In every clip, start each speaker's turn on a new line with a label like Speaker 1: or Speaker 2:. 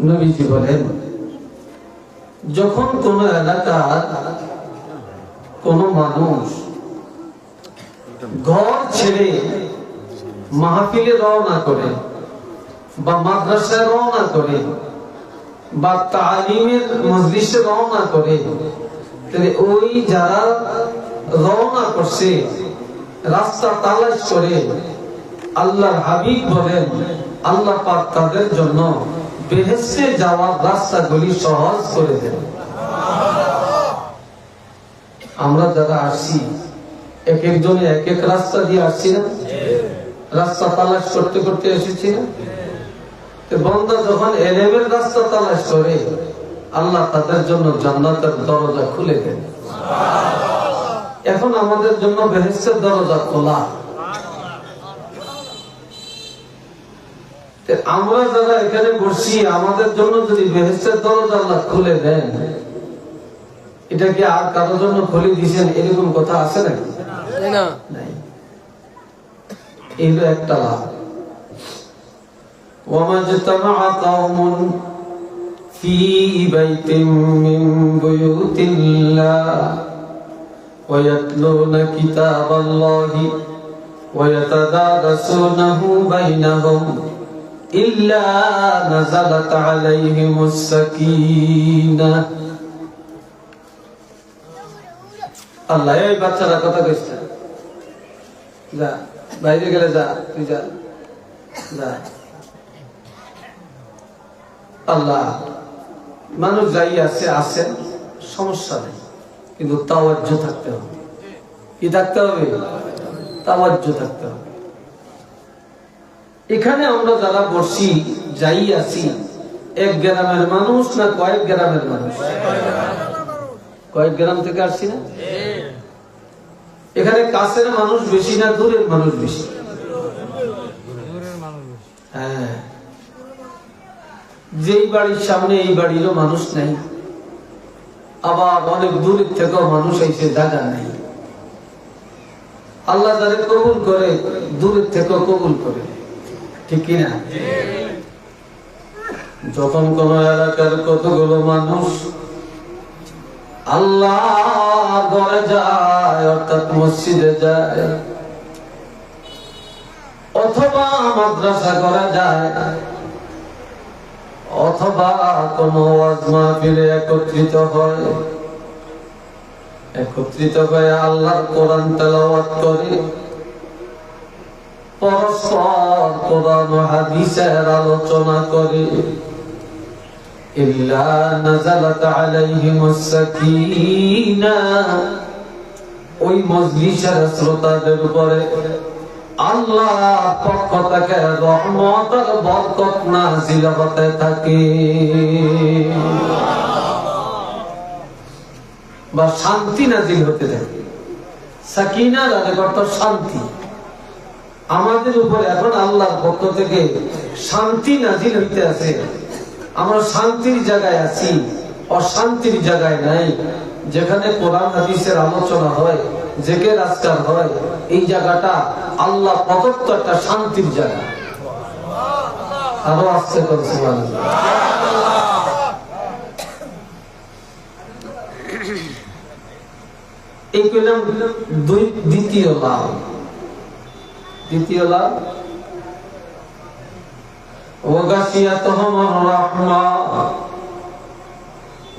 Speaker 1: নবীজি বলেন, যখন কোন এলাকার কোন মানুষ ঘর ছেড়ে মাহফিলে রওনা করে বা মাদ্রাসায় রওনা করে বা তালিমের মজলিসে রওনা করে, তাহলে ওই যারা রওনা করছে রাস্তা তালাশ করে, আল্লাহর হাবিব বলেন আল্লাহ পাক তাদের জন্য বেহেশতে যাওয়ার রাস্তাগুলি সহজ করে দেন। আমরা যারা আসছি এক একজনে এক এক রাস্তা দিয়ে আসছি না, রাস্তা তালাশ করতে করতে এসেছি না। বান্দা যখন এলেমের রাস্তা তালাশ করে, আল্লাহ তাদের জন্য জান্নাতের দরজা খুলে দেন। এখন আমাদের জন্য বেহেশতের দরজা খোলা। আমরা যারা এখানে বসছি, আমাদের জন্য যদি বেহেশতের দরজা আল্লাহ খুলে দেন, এটা কি আর কারোর জন্য খুলে দিয়েছেন এরকম কথা আছে নাকি? নাই। এইগুলো একটা লাভ। وَمَا اجْتَمَعَ قَوْمٌ فِي بَيْتٍ مِّن بُيُوتِ اللَّهِ وَيَتْلُونَ كِتَابَ اللَّهِ وَيَتَدَارَسُونَهُ بَيْنَهُمْ إِلَّا نَزَلَتْ عَلَيْهِمُ السَّكِينَةُ। আল্লাহ এই বাচ্চারা কথা কইছে, যা বাইরে গেলে যা, তুই যা যা। আল্লাহ মানুষ যাই আছে আছে, সমস্যা নেই, কিন্তু তাওয়াজ্জু থাকতে হবে। কি থাকতে হবে? তাওয়াজ্জু থাকতে হবে। এখানে আমরা যারা বসি যাই আছি, এক গ্রামের মানুষ না কয়েক গ্রামের মানুষ? কয়েক গ্রাম থেকে আসছি না? এখানে কাছের মানুষ বেশি না দূরের মানুষ বেশি? হ্যাঁ, যেই বাড়ির সামনে এই বাড়িরও মানুষ নেই, আবার অনেক দূরের থেকেও মানুষ এসে জায়গা নেই। আল্লাহ যাদের কবুল করে দূরের থেকেও কবুল করে, ঠিক কিনা? যখন কোন এলাকার কতগুলো মানুষ আল্লাহ ঘরে যায়, অর্থাৎ মসজিদে যায় অথবা মাদ্রাসা করা যায় অথবা কোন ওয়াজ মাহফিলে একত্রিত হয়ে আল্লাহর কোরআন তেলাওয়াত করে, পরস্পর কোরআন ও হাদিসের আলোচনা করে, ইল্লা নাযালাত আলাইহিমুস সাকিনাহ, ওই মজলিসের শ্রোতাদের উপরে আল্লাহ পক্ষ থেকে রহমত আর বরকত নাযিল হতে থাকে, বা শান্তি নাযিল হতে থাকে। সাকিনার অর্থ শান্তি। আমাদের উপর এখন আল্লাহর পক্ষ থেকে শান্তি নাযিল হইতে আছে। আমরা শান্তির জায়গায় আছি, অশান্তির জায়গায় নাই। যেখানে কোরআন হাদিসের আলোচনা হয়, জিকির আজকার হয়, এই জায়গাটা আল্লাহ প্রদত্ত একটা শান্তির জায়গা। আরো আসছে এই কইলাম দ্বিতীয় লাভ। দ্বিতীয় লাভ, ওয়াগাশিয়াতুহুমুর রাহমা,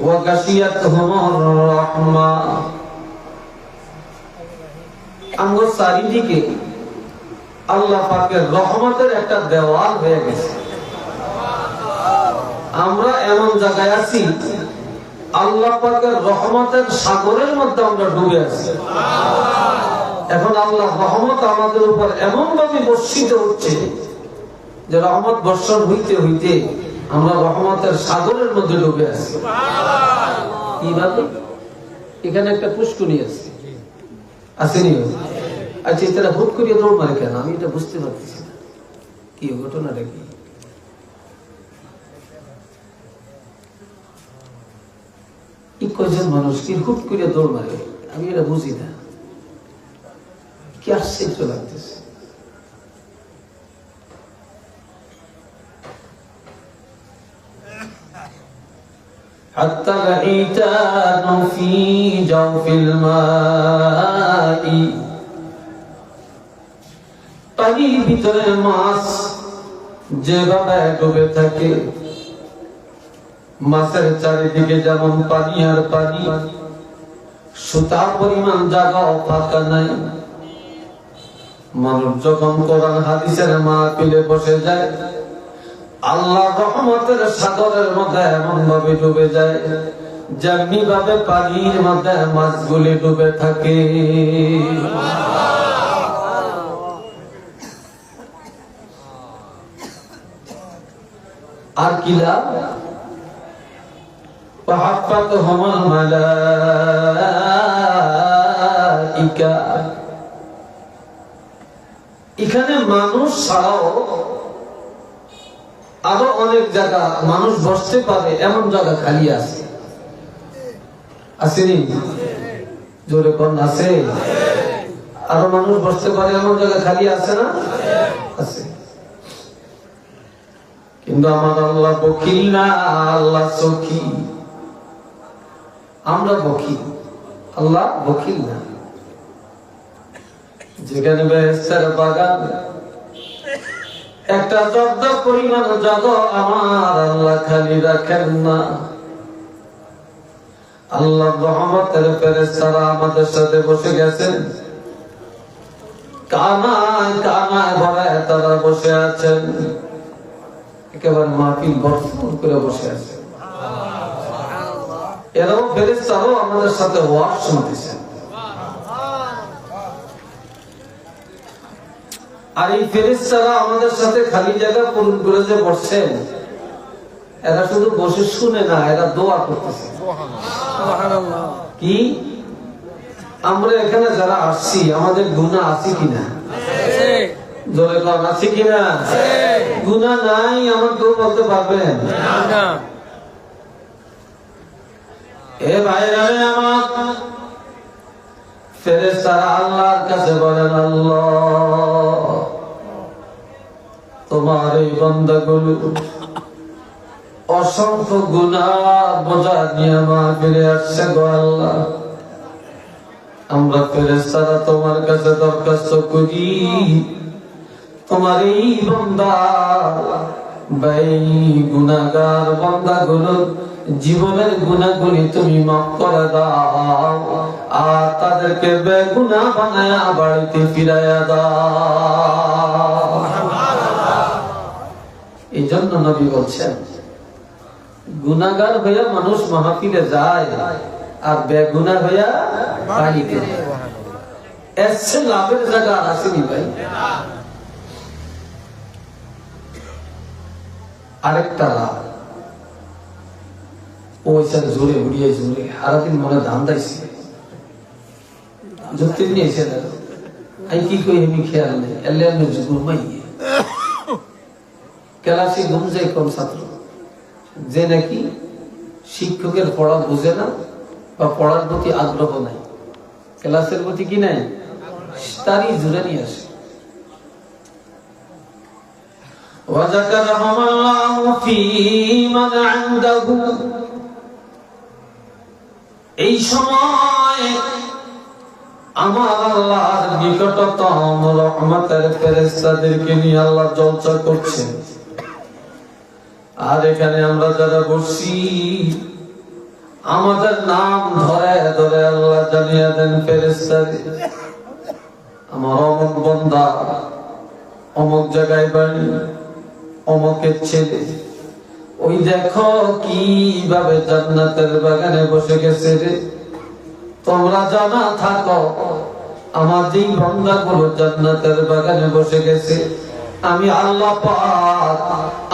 Speaker 1: ওয়াগাশিয়াতুহুমুর রাহমা। আমগো চারিদিকে আল্লাহ পাকের রহমতের একটা দেওয়াল হয়ে গেছে। আমরা এমন জায়গায় আছি, আল্লাহ পাকের রহমতের সাগরের মধ্যে আমরা ডুবে আছি। এখন আল্লাহ রহমত আমাদের উপর এমন ভাবে বর্ষিত হচ্ছে যে রহমত বর্ষণ হইতে হইতে আমরা রহমতের সাগরের মধ্যে ডুবে আছি। কিভাবে? এখানে একটা পুষ্করণী আছে, আসেনি? আচ্ছা, এটা হুট করিয়া দৌড় মারে কেন? আমি এটা বুঝতে পারতেছি না। কি ঘটনাটা কি? কয়জন মানুষ কি হুট করিয়া দৌড় মারে? আমি এটা বুঝি না। কি আশ্চর্য লাগতেছে। حتى الحيتان في جوف الماء পানির ভিতরে মাছ যেভাবে ডুবে থাকে, মাছের চারিদিকে যেমন পানি আর পানি, সুতা পরিমাণ জায়গাও ফাঁকা নাই। মানুষ যখন কোরআন হাদিসের মাহফিলে বসে যায়, আল্লাহ রহমতের সাগরের মধ্যে এমন ভাবে ডুবে যায় যেমনি ভাবে পানির মধ্যে মাছগুলি ডুবে থাকে। আর কি লাভ? ফাহাফাতহুমুল মালাইকা। এখানে মানুষ ছাড়াও আরো অনেক জায়গা মানুষ বসতে পারে এমন জায়গা খালি আছে, আসেনি? জোরে কোন আছে? আরো মানুষ বসতে পারে এমন জায়গা খালি আছে না? আছে। কিন্তু আমার আল্লাহ বকিল না, আল্লাহ সখী। আমরা বকিল, আল্লাহ বকিল না। যেখানে বেহেশতের বাগান, একটা জর্দ পরিমাণ জায়গা আমার আল্লাহ খালি রাখেন না। আল্লাহ রহমতের ফেরেশতারা আমাদের সাথে বসে গেছেন, কানায় কানায় ভরে তারা বসে আছেন, একেবারে মাহফিল ভরপুর করে বসে আছে। এরাও ফেরেশতারাও আমাদের সাথে ওয়াজ শুনতেছেন। আর এই ফেরেশতারা আমাদের সাথে খালি জায়গা পূরণ করে যে বসছেন, এরা শুধু বসে শুনে না, এরা দোয়া করতেছে। কি আমরা এখানে যারা আসছি, আমাদের গুনাহ আছে কিনা? জোরে বলেন আছে কিনা? গুনাহ নাই আমার কেউ বলতে পারবেন? এ ভাইরা আমার, ফেরেশতারা আল্লাহর কাছে বলেন, আল্লাহ তোমার এই বান্দাগুলো অসংখ্য গুনাহ বোঝা নিয়ে মাহফিলে আসছে গো আল্লাহ। আমরা ফেরেশতারা তোমার কাছে দরখাস্ত করি, তোমার এই বান্দা গুনাহগার বান্দাগুলো জীবনের গুনাহগুলি তুমি মাফ করে দাও, আর তাদেরকে বেগুনাহ বানায়া বাড়িতে ফিরাইয়া দাও। এই জন্য নবী বলছেন, গুনাহগার হইয়া মানুষ মাহফিলে যায় আর বেগুনাহ হইয়া বাড়িতে। এর চেয়ে লাভের জায়গা আর আসেনি ভাই। আরেকটা লাভ, ওইসব জোরে উড়িয়ে জোরে সারাদিন মনে ধান দাইছে, যুক্তি নিয়েছে না। আমি কি কই আমি খেয়াল নেই, এলে আমি ঘুমাইয়ে ক্লাসে ঘুম যায় কোন ছাত্র যে নাকি শিক্ষকের পড়া বুঝে না বা পড়ার প্রতি আগ্রহ নাই, ক্লাসের প্রতি কি নাই, তারই জোরে নিয়ে আসে। وذكرهم الله في من عنده। এই সময় আমার আল্লাহর নিকটতম রহমতের ফেরেশতাদেরকে নিয়ে আল্লাহ জলসা করছেন। আর এখানে আমরা যারা বসছি, আমাদের নাম ধরে ধরে আল্লাহ জানিয়ে দেন ফেরেশতাদের, আমার অমুক বান্দা অমুক জায়গায় বাড়ি, অমুকের ছেলে, ওই দেখো কিভাবে জান্নাতের বাগানে বসে গেছে রে। তোমরা জানা থাকো আমার যেই বান্দাগুলো জান্নাতের বাগানে বসে গেছে, আমি আল্লাহ পাক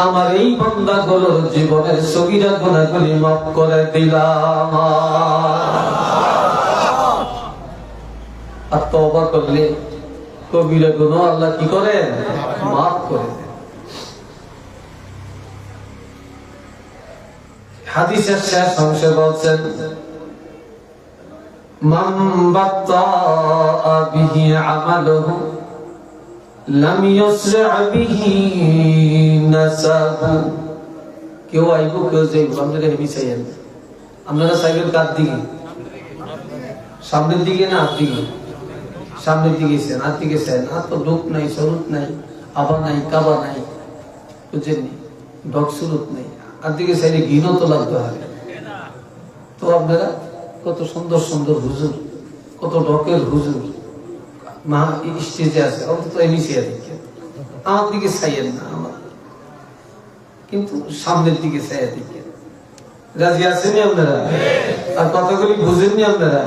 Speaker 1: আমার এই বান্দাগুলোর জীবনের সগীরা গুনাহগুলি মাফ করে দিলাম। আর তওবা করলে কবিরা গুনাহ আল্লাহ কি করেন? মাফ করে দেন। হাদিসের শেষ অংশে বলছেন, মান বাত্তা বিহি আমালুহু লাম ইউসরা বিহি নাসাবু। কেউ আইবো, কেউ যাইবো, আমরা মিশাইয়েন। আপনারা চাইবেন কার দিকে? সামনের দিকে না হাত দিকে? সামনের দিকে চান, হাত দিকে চান। আর তো ডোক নাই, সরুত নাই, আবা নাই, কাবা নাই, বুঝেননি, ডক সুরুত নেই। আর দিকে চাইলে ঘিনও তো লাগতে হবে। তো আপনারা কত সুন্দর সুন্দর হুজুর, কত ডকের হুজুর মা স্টেজে আছে, অন্তত এনিসিয়া দিকে আমার দিকে চাইয়েন না, আমার কিন্তু সামনের দিকে চাইয়া দিকে। রাজি আছেনি আপনারা? আর কথাগুলি বুঝেননি আপনারা?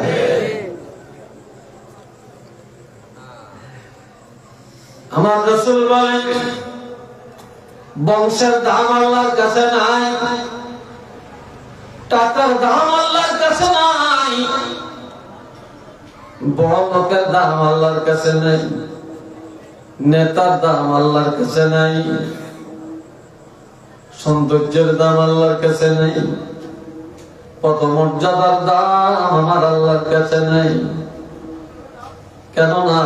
Speaker 1: আমার রাসূল বলেন, বংশের দাম আল্লাহর কাছে নাই, টাকার দাম আল্লাহর কাছে নাই, বড় লোকের দাম আল্লাহর কাছে নাই, নেতার দাম আল্লাহর কাছে নাই, সৌন্দর্যের দাম আল্লাহর কাছে নাই, পদমর্যাদার দাম আমার আল্লাহর কাছে নাই। কেননা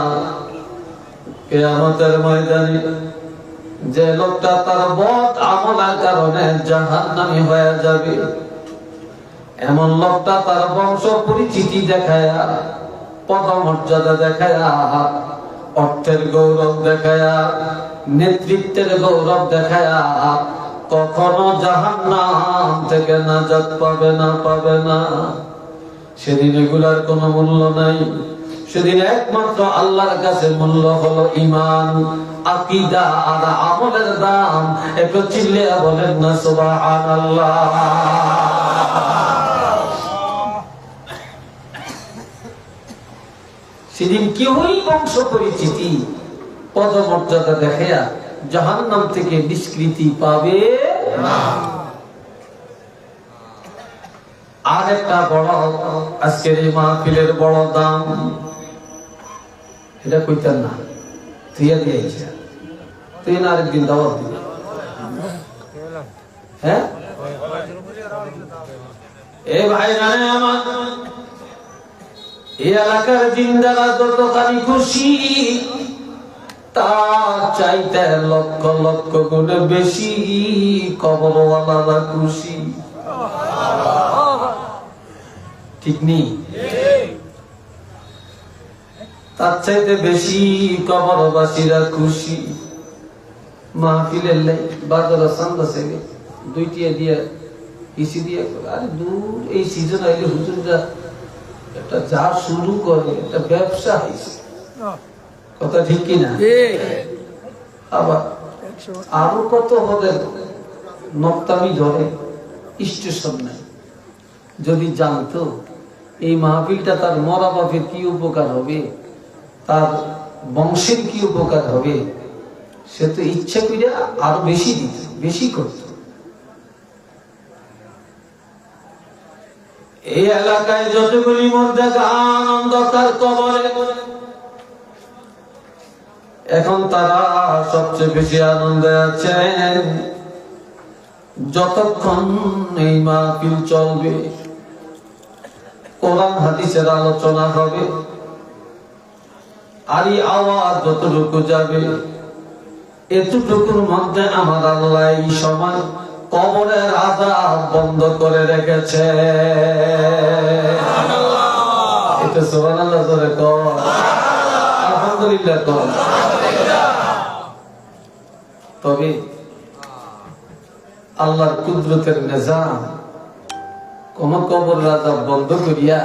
Speaker 1: কিয়ামতের ময়দানে যে লোকটা তার বদ আমলের কারণে জাহান্নামী হয়ে যাবে, এমন লোকটা তার বংশ পরিচিতি দেখায়া, পদমর্যাদা দেখায়া, অর্থের গৌরব দেখায়া, নেতৃত্বের গৌরব দেখায়া কখনো জাহান্নাম থেকে নাজাত পাবে না, পাবে না। সেদিন এগুলার কোনো মূল্য নাই। সেদিন একমাত্র আল্লাহর কাছে মূল্য হলো ঈমান, আকীদা আর আমলের দাম। একটু চিল্লিয়ে বলেন না সুবহানাল্লাহ। সেদিন কেউই বংশ পরিচিতি, পদমর্যাদা দেখায়া জাহান্নাম থেকে নিষ্কৃতি পাবে না। আর একটা বড় আজকের এই মাহফিলের বড় দাম, এটা কইতেন না, তুইয়া দিয়েছে, তুই না আরেকদিন দাওয়াত দিবি। হ্যাঁ এ ভাই জানে আমার এই এলাকার জিন্দারা যতখানি খুশি, তার চাইতে লক্ষ লক্ষ গুণে বেশি কবরওয়ালারা খুশি। ঠিক নেই? তার চাইতে বেশি কবরবাসীরা খুশি। মাহফিলের লাই বাজারে চান্দা চাইলে দুইটিয়া দিয়ে ইসি দিয়ে, আরে দূর এই সিজন আইলে হুজুররা একটা যা শুরু করে একটা ব্যবসা হয়েছে। কথা ঠিক কিনা? আবার আরো কত হবে নক্তামি ধরে, স্টেশন নাই। যদি জানতো এই মাহফিলটা তার মরা বাপের কি উপকার হবে, তার বংশের কি উপকার হবে, সে তো ইচ্ছা করে আরো বেশি দিত, বেশি করত। এই এলাকায় যতগুলি মধ্যে আনন্দ তার কবরে, এখন তারা সবচেয়ে বেশি আনন্দে আছেন যতক্ষণ এই মাহফিল চলবে, কোরআন হাদিসের আলোচনা হবে, আর এই আওয়াজ যতটুকু যাবে, এতটুকুর মধ্যে আমার আল্লাহ এই সময় কবরের আযাব বন্ধ করে রেখেছে। এটা সুবহানাল্লাহ জোরে কর, আলহামদুলিল্লাহ কর। তবে আল্লাহর কুদরতের নিজাম, কোন কবর আযাব বন্ধ করিয়া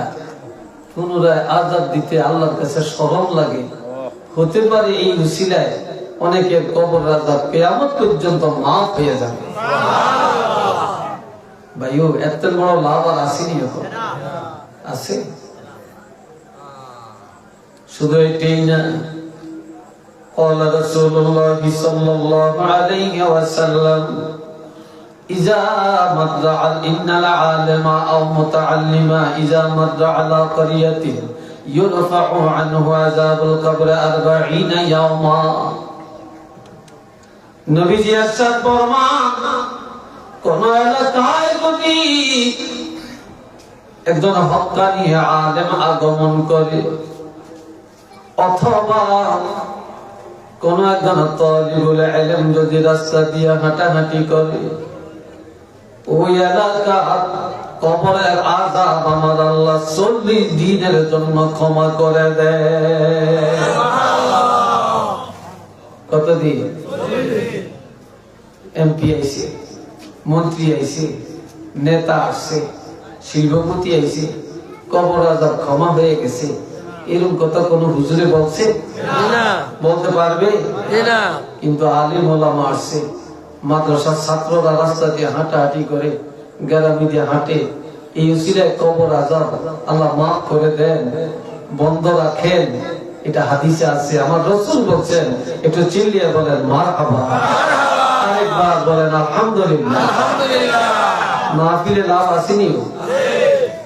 Speaker 1: পুনরায় আযাব দিতে আল্লাহর কাছে শরম লাগে। হতে পারে এই উসিলায় অনেকের কবর আযাব কিয়ামত পর্যন্ত মাফ হয়ে যাবে। ভাইও এত বড় লাভ আর আসেনি, এখন আছে। শুধু এটাই না, قال رسول الله صلى الله عليه وسلم إذا مر إن العالم أو متعلم إذا مر على قرية يرفع عنه عذاب القبر 40 يوما। নবীজি ارشاد ফরমান, কোন এলাকায় যদি একজন হক্কানি আলেম আগমন করে, অথবা কোন একজন তালিবুল ইলম যদি রাস্তা দিয়ে হাঁটাহাঁটি করে, ওই এলাকা কবরের আযাব আমার আল্লাহ 40 দিনের জন্য ক্ষমা করে দেয়। কতদিন? এমপি আইছে, মন্ত্রী আইছে, নেতা আসছে, শিল্পপতি আইছে, কবর আযাব ক্ষমা হয়ে গেছে, এরকম কথা কোন হুজুরে বলছে? বলতে পারবে? কিন্তু আলিম ওলামা আসছে, মাদ্রাসার ছাত্ররা রাস্তা দিয়ে হাঁটাহাঁটি করে, গ্রামে দিয়ে হাঁটে, এই উসিলায় কবর আযাব আল্লাহ মাফ করে দেন, বন্ধ রাখেন। এটা হাদিসে আছে। আমার রাসূল বলছেন, একটু চিল্লিয়ে বলেন মারহাবা, আরেকবার বলেন আলহামদুলিল্লাহ। মাহফিলে লাভ আসেনি?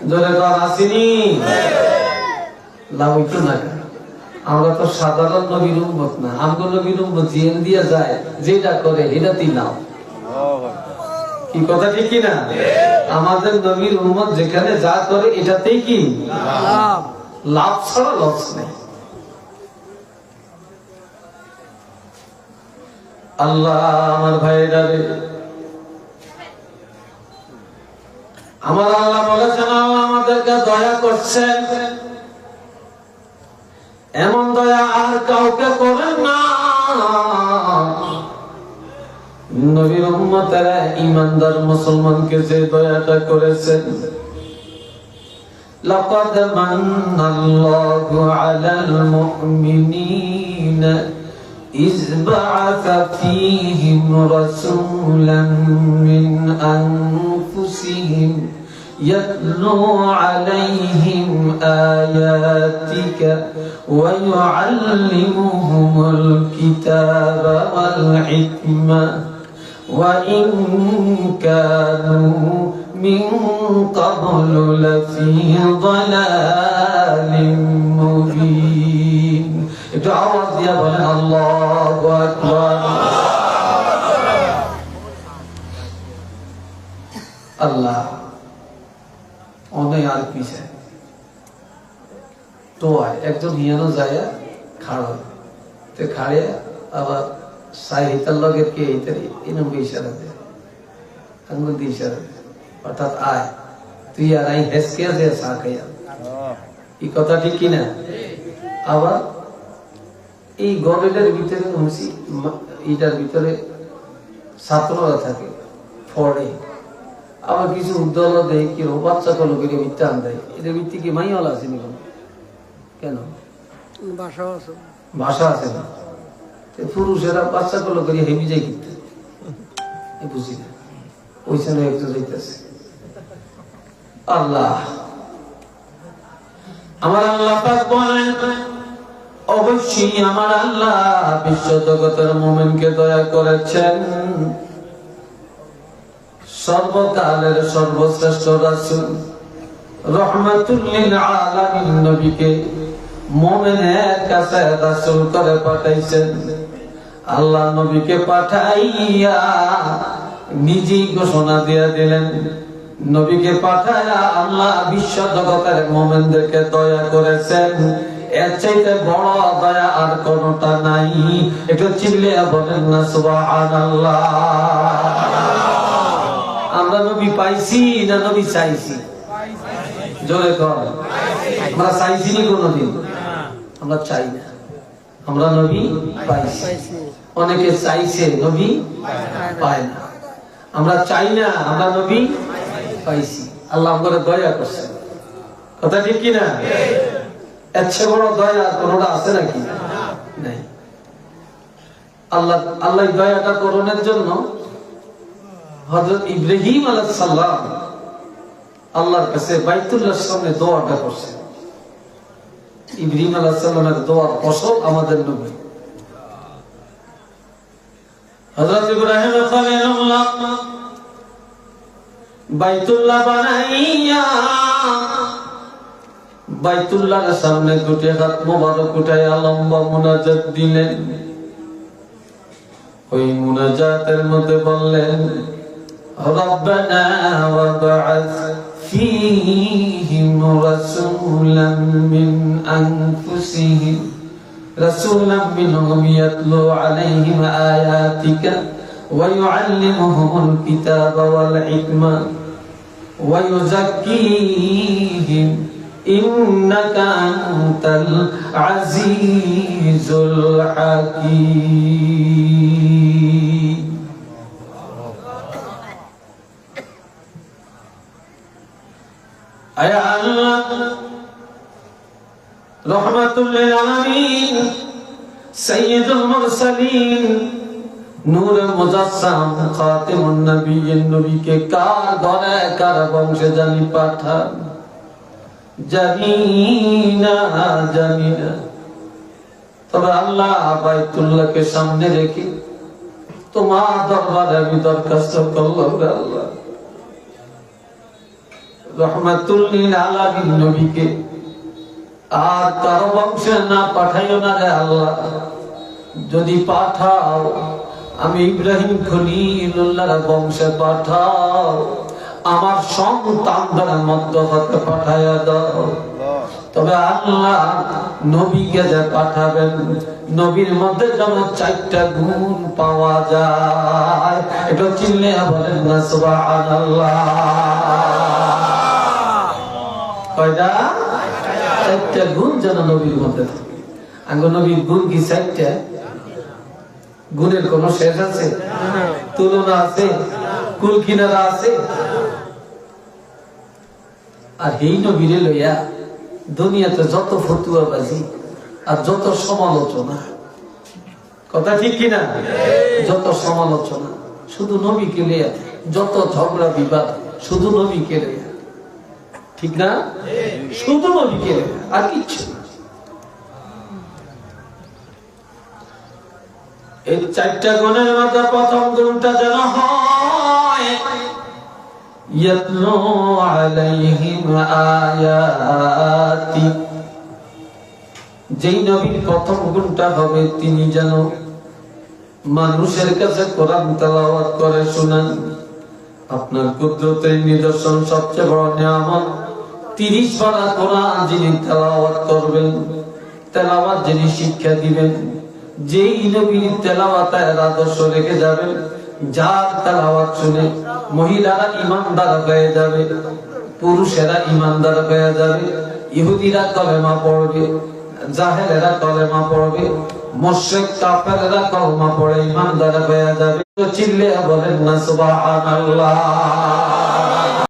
Speaker 1: জোরে লাভ আসেনি? লাভ হইতো না। আমরা তো সাধারণ নবীর উম্মত না, আমগো নবীর উম্মত জিন দিয়ে যায়, যেটা করে এটাতেই লাভ। কি কথা ঠিক কি না? আমাদের নবীর উম্মত যেখানে যা করে এটাতেই কি লাভ, লাভ ছাড়া লস নেই। আল্লাহ আমার ভাইরা রে, আমার আল্লাহ বলেছেন, আল্লাহ আমাদেরকে দয়া করছেন, এমন দয়া আর কাউকে করেন না। নবীর উম্মতেরা ঈমানদার মুসলমানকে যে দয়াটা করেছেন, লাকাদ মান্নাল্লাহু আলাল মুমিনিনা إذ بعث فيهم رسولا من أنفسهم يتلو عليهم آياتك ويعلمهم الكتاب والحكمة وإن كانوا من قبل لفي ضلال مبين. একটু আওয়াজ দিয়া বলেন আল্লাহু আকবার। আল্লাহ অনেক আর পিছে তো একজন হিয়ানো যায় খাড়া তে খাড়ে আবার সাহিতার লগের কে এইটারি এরকম ইশারা দেয়, আঙ্গুল দিয়ে ইশারা দেয়, অর্থাৎ আয় তুই আর আই হেসকে যে চা খাইয়া। এই কথা ঠিক কিনা? আবার এই গবেটার ভিতরে এইটার ভিতরে ছাত্ররা থাকে, পড়ে, আবার কিছু উদ্দল দেয়, কি বাচ্চা কলো করে মিথ্যান দেয়। এদের ভিত্তি কি মাইওয়ালা আছে নি? কেন ভাষা আছে না? পুরুষেরা বাচ্চা কলো করে হেবি যায় কিন্তু বুঝি না, ওইখানে একটু যাইতেছে। আল্লাহ আমার আল্লাহ পাক বলেন, অবশ্যই আমার আল্লাহ বিশ্ব জগতের মুমিনকে দয়া করেছেন। সর্বকালের সর্বশ্রেষ্ঠ রাসূল রাহমাতুল লিল আলামিন নবীকে মুমিনের কাছে রাসূল করে পাঠাইছেন। আল্লাহ নবীকে পাঠাইয়া নিজেই ঘোষণা দিয়ে দিলেন, নবীকে পাঠাইয়া আল্লাহ বিশ্ব জগতের মুমিনদেরকে দয়া করেছেন। এর চাইতে বড় দয়া আর কোনটা নাই। একটু চিল্লিয়ে বলেন না সুবহানাল্লাহ। আমরা নবী পাইছি না নবী চাইছি? জোরে কর। আমরা চাইছি নি কোনদিন? আমরা চাই না। আমরা নবী পাইছি। অনেকে চাইছে, নবী পায় না। আমরা চাই না, আমরা নবী পাইছি। আল্লাহ আমাদের দয়া করছে। কথা ঠিক কিনা? এর চেয়ে বড় দয়া কোনটা আছে নাকি? নাই। আল্লাহ দয়াটা করণের জন্য হযরত ইব্রাহিম আলাইহিস সালাম আল্লাহর কাছে বাইতুল্লাহর সামনে দোয়াটা করছে। ইব্রাহিম আলাইহিস সালামের দোয়ার ফসল আমাদের নবী হযরত ইব্রাহিম খলিলুল্লাহ বাইতুল্লাহ বানাইয়া বাইতুল্লাহর সামনে দুটি হাত মোবারক উঠাইয়া লম্বা মুনাজাত দিলেন। ওই মুনাজাতের মধ্যে বললেন, রব্বানা ওয়াবআস ফীহিম রাসূলাম মিন আনফুসিহিম রাসূলাম মিনহুম ইয়াতলু আলাইহিম আয়াতিকা ওয়া ইউআল্লিমুহুমুল কিতাবা ওয়াল হিকমা ويزكيهم إنك أنت العزيز الحكيم أي الله رحمة للعالمين سيد المرسلين নূর মুজাসসাম খাতিমুন নবিয়্যিন নবীকে কার ঘরে কার বংশে জানি পাঠান জানি না তবে আল্লাহ বাইতুল্লাহকে সামনে রেখে তোমার দরবারে আমি দরখাস্ত করলাম আল্লাহ রহমাতুল লিল আলামিন নবীকে আর কার বংশে না পাঠাইও না রে আল্লাহ যদি পাঠাও আমি ইব্রাহিম খলিলুল্লাহর বংশে পাঠাও আমার সন্তানদের মধ্য হতে পাঠায়া দাও তবে আল্লাহ নবীকে যে পাঠাবেন নবীর মধ্যে যেন 4টা গুণ পাওয়া যায় এটা চিনলে বলেন না সুবহানাল্লাহ কয়টা 4টা গুণ যেন নবীর মধ্যে থাকে আঙ্গ নবীর গুণ কি 4টা গুণের কোন শেষ আছে তুলনা আছে কুল কিনারা আছে আর এই নবীরে লইয়া দুনিয়াতে যত ফতুয়াবাজি আর যত সমালোচনা কথা ঠিক কিনা যত সমালোচনা শুধু নবীকে লইয়া যত ঝগড়া বিবাদ শুধু নবীকে লইয়া ঠিক না শুধু নবীকে লইয়া আর কিচ্ছু না এই 4টা গুণের মধ্যে প্রথম গুণটা যেন হয় ইয়াতলু আলাইহিম আয়াতি যেই নবীর প্রথম গুণটা হবে তিনি যেন মানুষের কাছে কোরআন তেলাওয়াত করে শোনান আপনার কুদরতের নিদর্শন সবচেয়ে বড় নিয়ামত 30 পারা কোরআন যিনি তেলাওয়াত করবেন তেলাওয়াত যিনি শিক্ষা দিবেন যেই নবীর তেলাওয়াতের আদর্শ রেখে যাবেন যার তেলাওয়াত শুনে মহিলারা ঈমানদার হয়ে যাবে পুরুষেরা ঈমানদার হয়ে যাবে ইহুদিরা কলেমা পড়বে জাহেলেরা কলেমা পড়বে মুশরিক কাফেররা কলেমা পড়ে ঈমানদার হয়ে যাবে চিল্লে বলেন না সুবহানাল্লাহ